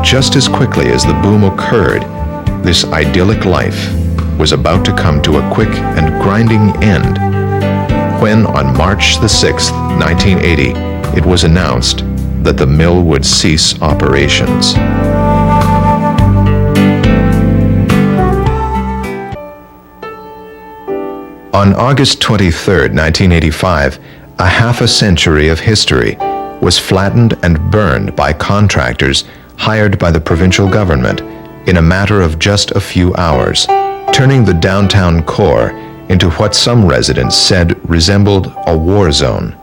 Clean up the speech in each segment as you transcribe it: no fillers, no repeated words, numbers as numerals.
just as quickly as the boom occurred, this idyllic life was about to come to a quick and grinding end when, on March the 6th, 1980, it was announced that the mill would cease operations. On August 23, 1985, a half a century of history was flattened and burned by contractors hired by the provincial government in a matter of just a few hours, turning the downtown core into what some residents said resembled a war zone.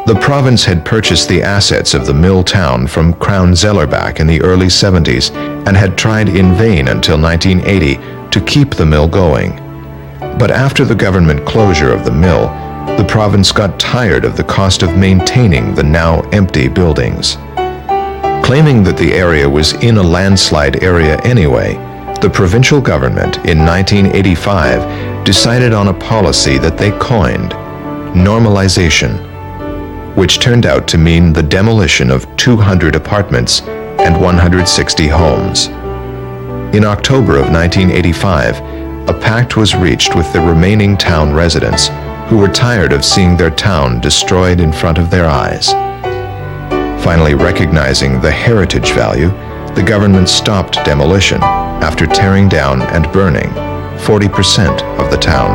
The province had purchased the assets of the mill town from Crown Zellerbach in the early 70s and had tried in vain until 1980 to keep the mill going. But after the government closure of the mill, the province got tired of the cost of maintaining the now empty buildings. Claiming that the area was in a landslide area anyway, the provincial government in 1985 decided on a policy that they coined normalization, which turned out to mean the demolition of 200 apartments and 160 homes. In October of 1985, a pact was reached with the remaining town residents who were tired of seeing their town destroyed in front of their eyes. Finally recognizing the heritage value, the government stopped demolition after tearing down and burning 40% of the town.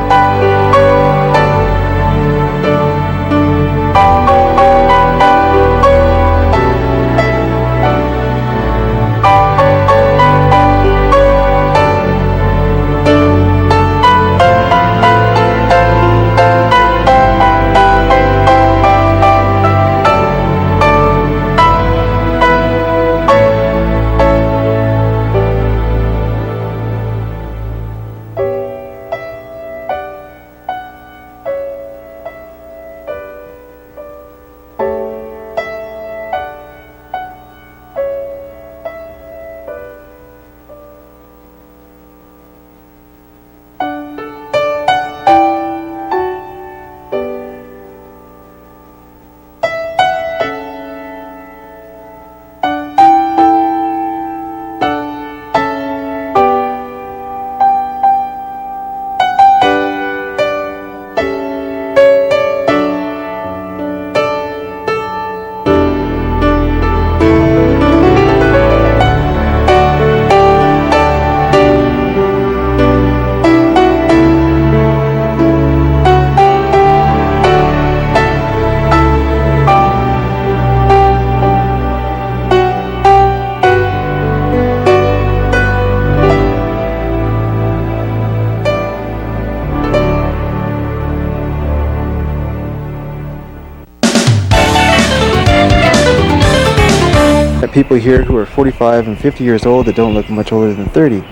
People here who are 45 and 50 years old that don't look much older than 30. You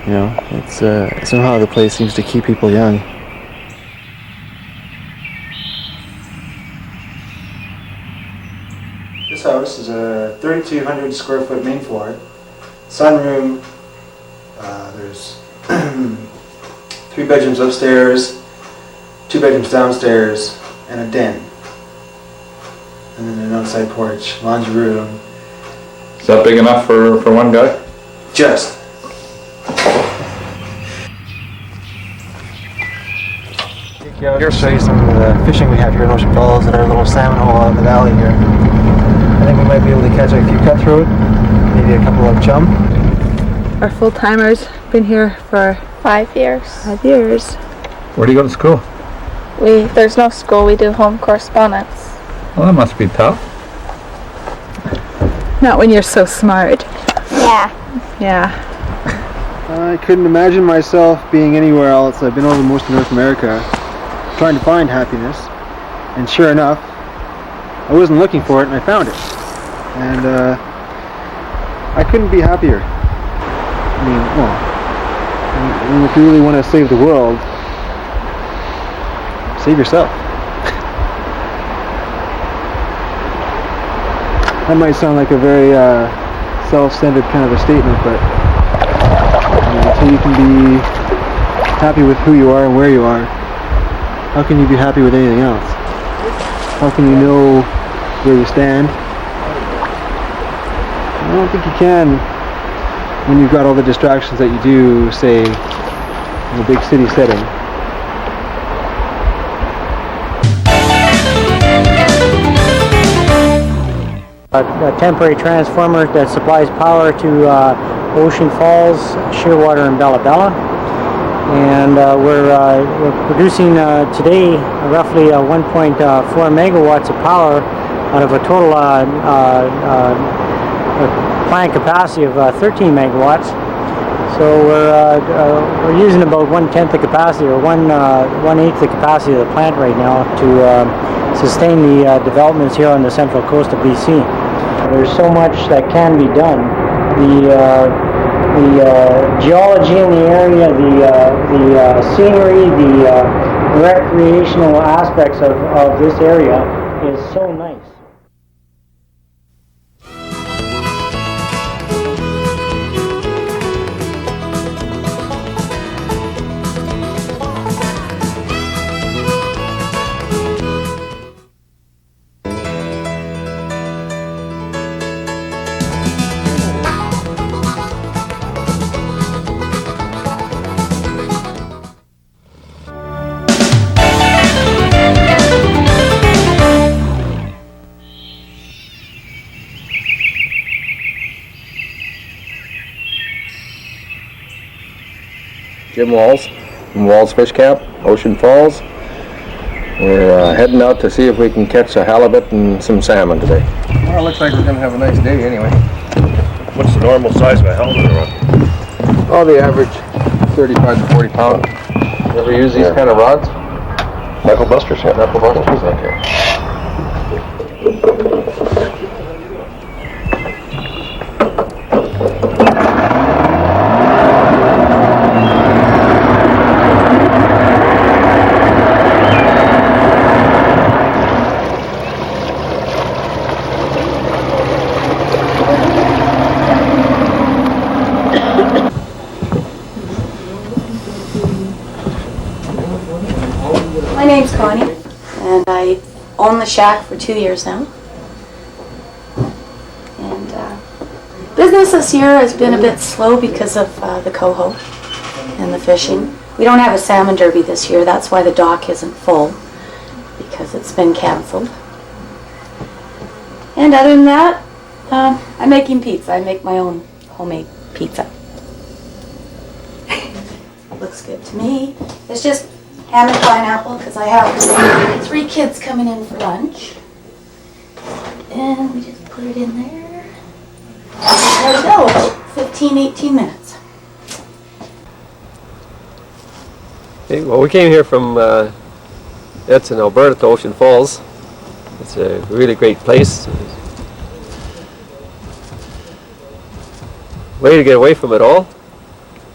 know, it's somehow the place seems to keep people young. This house is a 3,200 square foot main floor, sunroom. There's 3 bedrooms upstairs, 2 bedrooms downstairs, and a den. And then an outside porch, laundry room. Is that big enough for one guy? Just. Take you out here, show you some of the fishing we have here in Ocean Falls at our little salmon hole out in the valley here. I think we might be able to catch a few cutthroat, maybe a couple of chum. Our full-timers been here for 5 years. 5 years. Where do you go to school? There's no school, we do home correspondence. Well, that must be tough. Not when you're so smart. Yeah. Yeah. I couldn't imagine myself being anywhere else. I've been over most of North America trying to find happiness, and sure enough, I wasn't looking for it and I found it. And I couldn't be happier. I mean, if you really want to save the world, save yourself. That might sound like a very self-centered kind of a statement, but until you can be happy with who you are and where you are, how can you be happy with anything else? How can you know where you stand? don't think you can when you've got all the distractions that you do, say, in a big city setting. A temporary transformer that supplies power to Ocean Falls, Shearwater, and Bella Bella. And we're producing today roughly 1.4 megawatts of power out of a total plant capacity of 13 megawatts. So we're using about 1/10 the capacity, or 1/8 the capacity of the plant right now to sustain the developments here on the central coast of BC. There's so much that can be done. The geology in the area, the scenery, the recreational aspects of this area is so nice. Jim Walls from Walls Fish Camp, Ocean Falls. We're heading out to see if we can catch a halibut and some salmon today. Well, it looks like we're going to have a nice day anyway. What's the normal size of a halibut around? Oh, the average 35 to 40 pound. You ever use these kind of rods? Knuckle busters, yeah. Knuckle busters, okay. My name's Connie, and I own the shack for 2 years now. And business this year has been a bit slow because of the coho and the fishing. We don't have a salmon derby this year, that's why the dock isn't full, because it's been cancelled. And other than that, I'm making pizza. I make my own homemade pizza. Looks good to me. It's just ham and pineapple because I have 3 kids coming in for lunch. And we just put it in there. There we go, 15, 18 minutes. Okay, well, we came here from Edson, Alberta to Ocean Falls. It's a really great place. Way to get away from it all.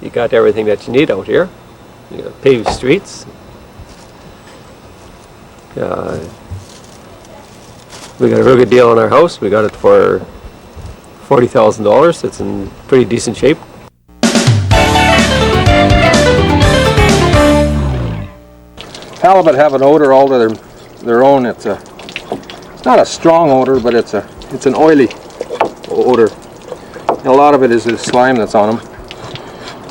You got everything that you need out here. You got paved streets. We got a real good deal on our house. We got it for $40,000. It's in pretty decent shape. Halibut have an odor all to their own. It's not a strong odor, but it's an oily odor. And a lot of it is the slime that's on them.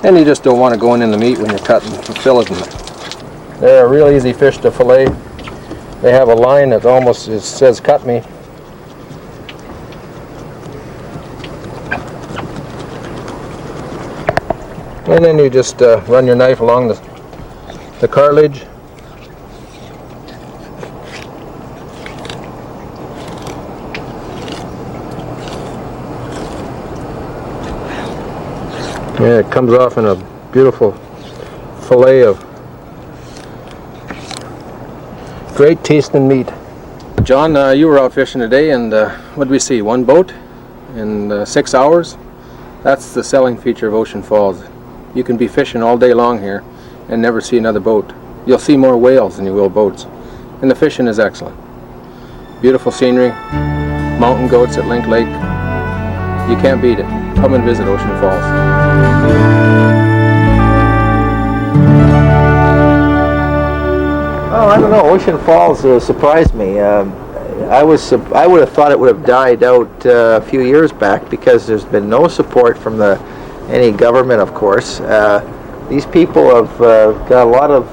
And you just don't want to go in the meat when you're cutting and filleting them. They're a real easy fish to fillet. They have a line that almost says "cut me." And then you just run your knife along the cartilage. Yeah, it comes off in a beautiful fillet of great tasting meat. John, you were out fishing today, and what did we see? 1 boat in 6 hours? That's the selling feature of Ocean Falls. You can be fishing all day long here and never see another boat. You'll see more whales than you will boats. And the fishing is excellent. Beautiful scenery, mountain goats at Link Lake. You can't beat it. Come and visit Ocean Falls. Oh, I don't know. Ocean Falls surprised me. I would have thought it would have died out a few years back because there's been no support from any government, of course. These people have got a lot of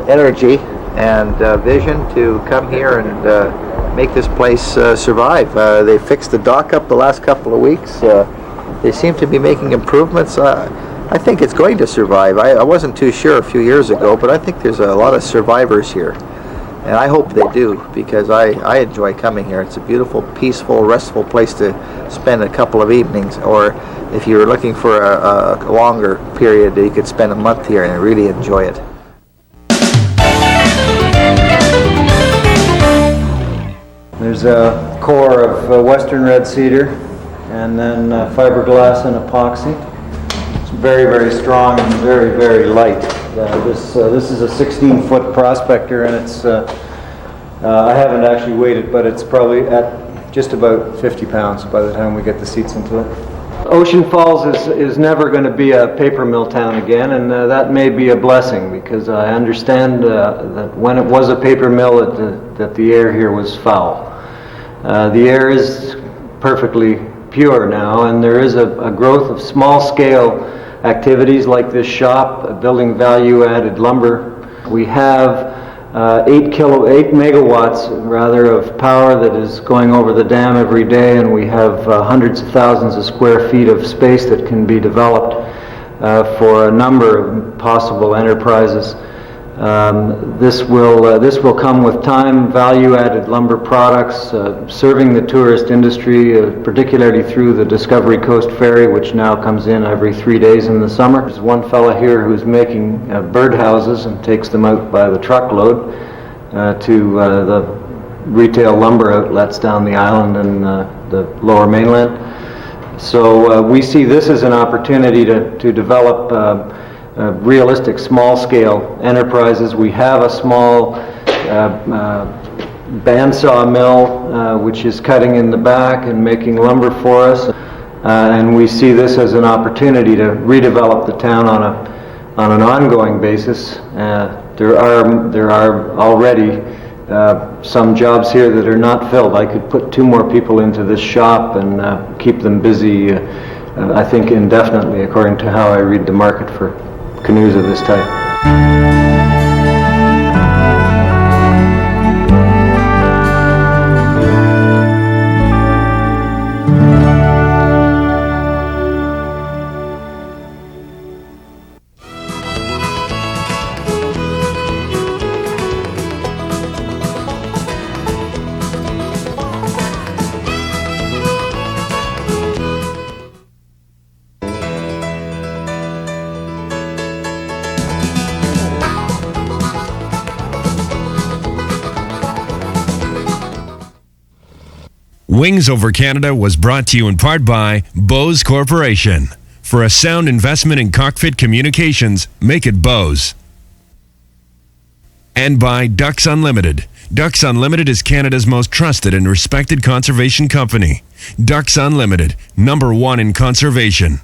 energy and vision to come here and make this place survive. They fixed the dock up the last couple of weeks. They seem to be making improvements. I think it's going to survive. I wasn't too sure a few years ago, but I think there's a lot of survivors here. And I hope they do, because I enjoy coming here. It's a beautiful, peaceful, restful place to spend a couple of evenings. Or if you're looking for a longer period, you could spend a month here and really enjoy it. There's a core of western red cedar, and then fiberglass and epoxy. It's very, very strong and very, very light. This is a 16-foot prospector, and it's I haven't actually weighed it, but it's probably at just about 50 pounds by the time we get the seats into it. Ocean Falls is never going to be a paper mill town again, and that may be a blessing, because I understand that when it was a paper mill, that the air here was foul. The air is perfectly pure now, and there is a growth of small-scale activities like this shop, building value-added lumber. We have 8 megawatts rather of power that is going over the dam every day, and we have hundreds of thousands of square feet of space that can be developed for a number of possible enterprises. This will come with time, value-added lumber products, serving the tourist industry, particularly through the Discovery Coast Ferry, which now comes in every 3 days in the summer. There's one fella here who's making birdhouses and takes them out by the truckload to the retail lumber outlets down the island and the lower mainland. So we see this as an opportunity to develop realistic small-scale enterprises. We have a small bandsaw mill which is cutting in the back and making lumber for us, and we see this as an opportunity to redevelop the town on an ongoing basis. There are already some jobs here that are not filled. I could put 2 more people into this shop and keep them busy, I think indefinitely, according to how I read the market for canoes of this type. Wings Over Canada was brought to you in part by Bose Corporation. For a sound investment in cockpit communications, make it Bose. And by Ducks Unlimited. Ducks Unlimited is Canada's most trusted and respected conservation company. Ducks Unlimited, #1 in conservation.